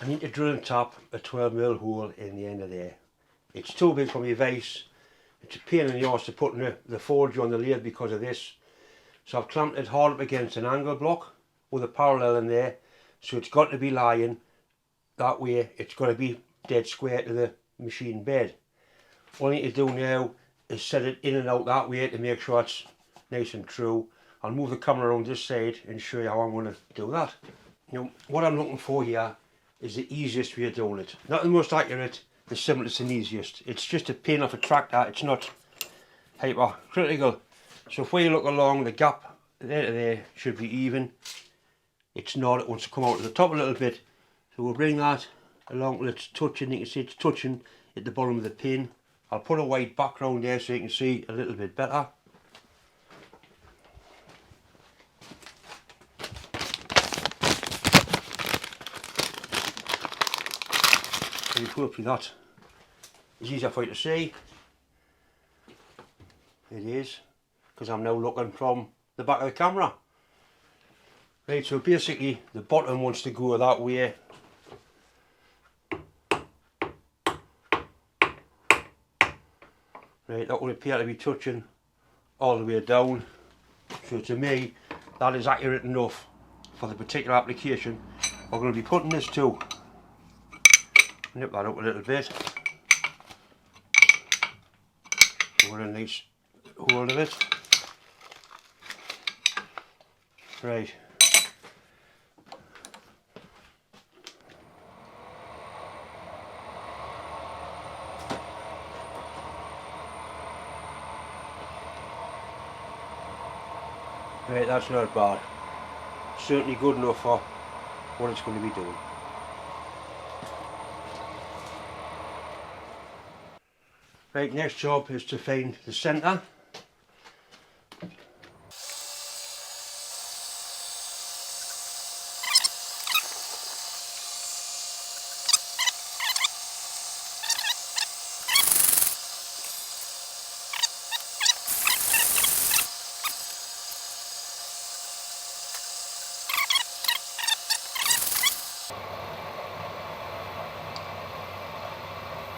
I need to drill and tap a 12mm hole in the end of there. It's too big for my vise. It's a pain in the arse to put in the forge on the lathe because of this. So I've clamped it hard up against an angle block with a parallel in there. So it's got to be lying that way. It's got to be dead square to the machine bed. All I need to do now is set it in and out that way to make sure it's nice and true. I'll move the camera around this side and show you how I'm going to do that. Now, what I'm looking for here is the easiest way of doing it. Not the most accurate, the simplest and easiest. It's just a pin off a tractor, it's not hypercritical. So if we look along, the gap there to there should be even. It's not, it wants to come out to the top a little bit. So we'll bring that along till it's touching. You can see it's touching at the bottom of the pin. I'll put a white background there so you can see a little bit better. Hopefully that is easier for you to see. It is, because I'm now looking from the back of the camera. Right, so basically the bottom wants to go that way. Right, that would appear to be touching all the way down. So to me, that is accurate enough for the particular application we're going to be putting this to. Nip that up a little bit. Give it a nice hold of it. Right. Right, that's not bad. Certainly good enough for what it's going to be doing. Right, next job is to find the centre.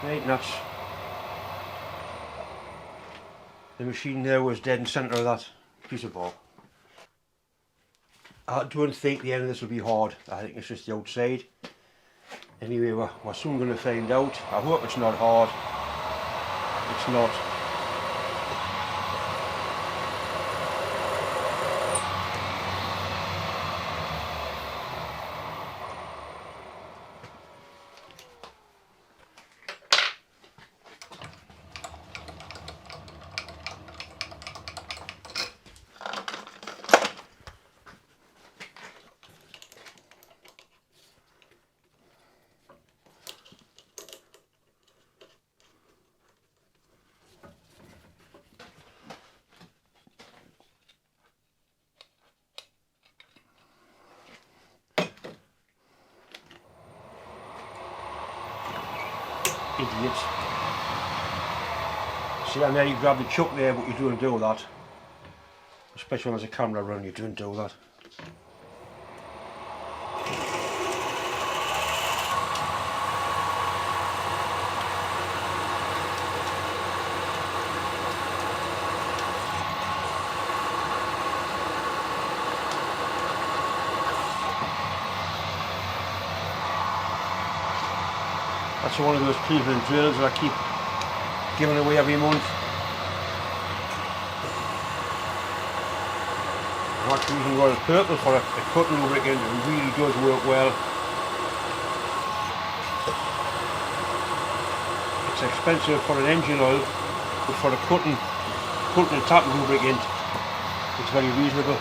Right, and that's the machine there was dead in the centre of that piece of bar. I don't think the end of this will be hard. I think it's just the outside. Anyway, we're soon going to find out. I hope it's not hard. It's not. Idiots. See, I nearly grabbed the chuck there, but you don't do that. Especially when there's a camera around, you don't do that. That's one of those Cleveland drills that I keep giving away every month. I'm actually using royal purple for a cutting lubricant. It really does work well. It's expensive for an engine oil, but for a cutting and tapping lubricant, it's very reasonable.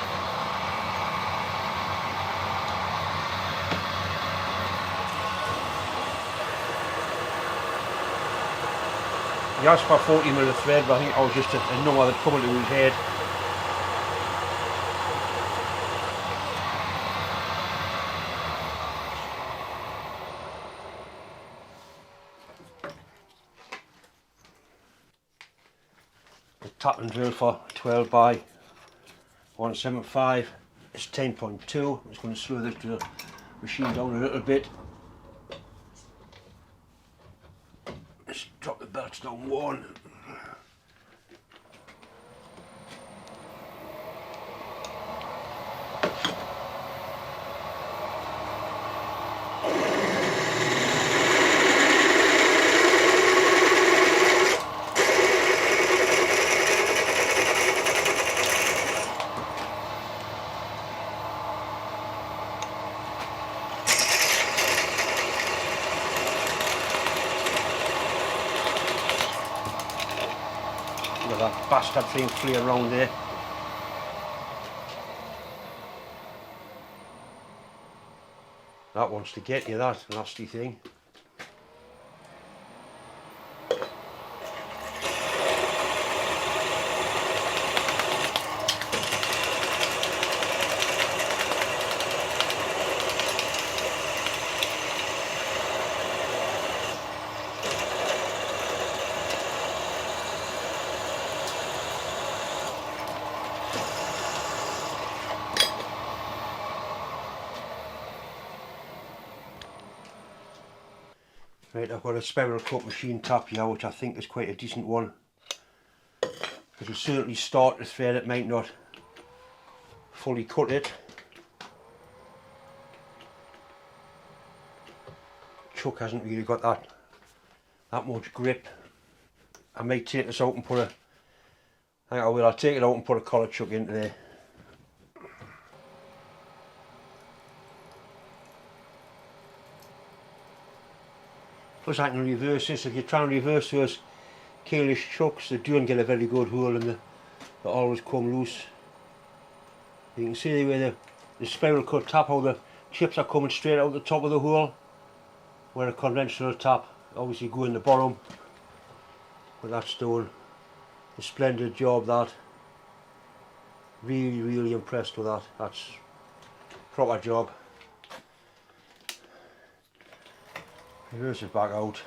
He asked for 40mm thread, but I think I was just a number that come into his head. The tapping drill for 12 by 175 is 10.2. I'm just going to slow this drill machine down a little bit. belt's done one. Look at that bastard thing fleeing around there. That wants to get you, that nasty thing. Right, I've got a spiral cut machine tap here, which I think is quite a decent one. It'll certainly start the thread, it might not fully cut it. Chuck hasn't really got that much grip. I might take this out and put a, I think I will, I'll take it out and put a collar chuck into there. Plus I can reverse this. If you try and reverse those keyless chucks, they don't get a very good hole and they always come loose. You can see where the spiral cut tap, how the chips are coming straight out the top of the hole, where a conventional tap obviously go in the bottom. But that's doing a splendid job, that. Really impressed with that. That's a proper job. Reverse it back out.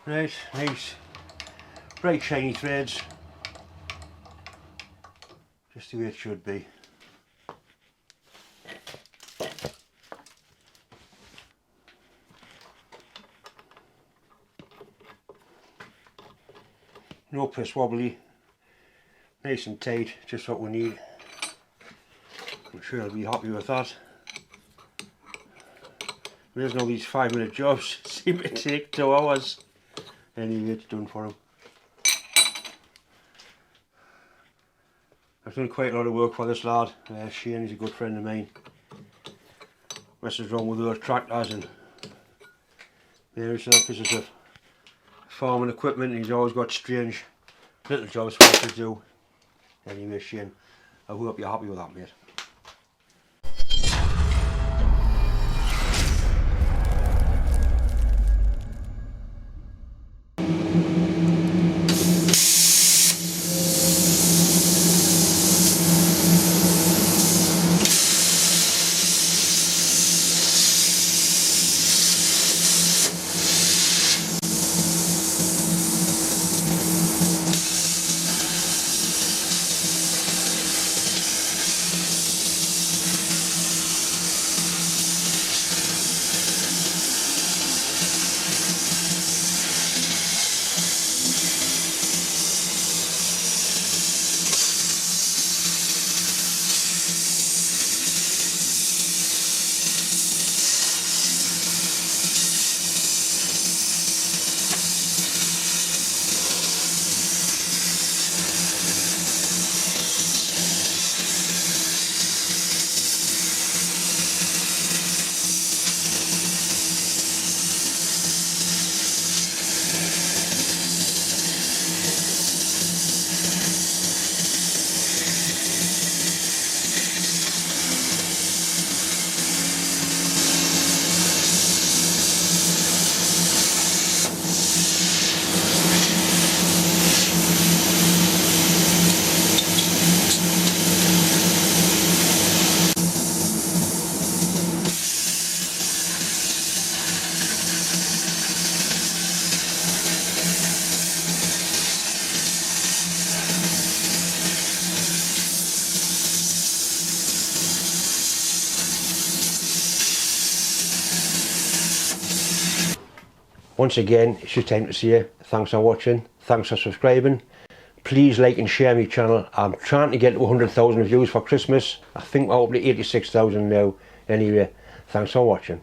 Right, nice, bright shiny threads. Just the way it should be. No piss wobbly, nice and tight, just what we need. I'm sure I'll be happy with that. There's no these 5-minute jobs seem to take 2 hours. Anyway, it's done for him. I've done quite a lot of work for this lad. Shane is a good friend of mine. Messes wrong with those tractors and various other pieces of farming equipment, and he's always got strange little jobs for us to do. Anyway, Shane, I hope you're happy with that, mate. Once again, it's just time to say thanks for watching, thanks for subscribing. Please like and share my channel. I'm trying to get to 100,000 views for Christmas. I think we're up to 86,000 now. Anyway, thanks for watching.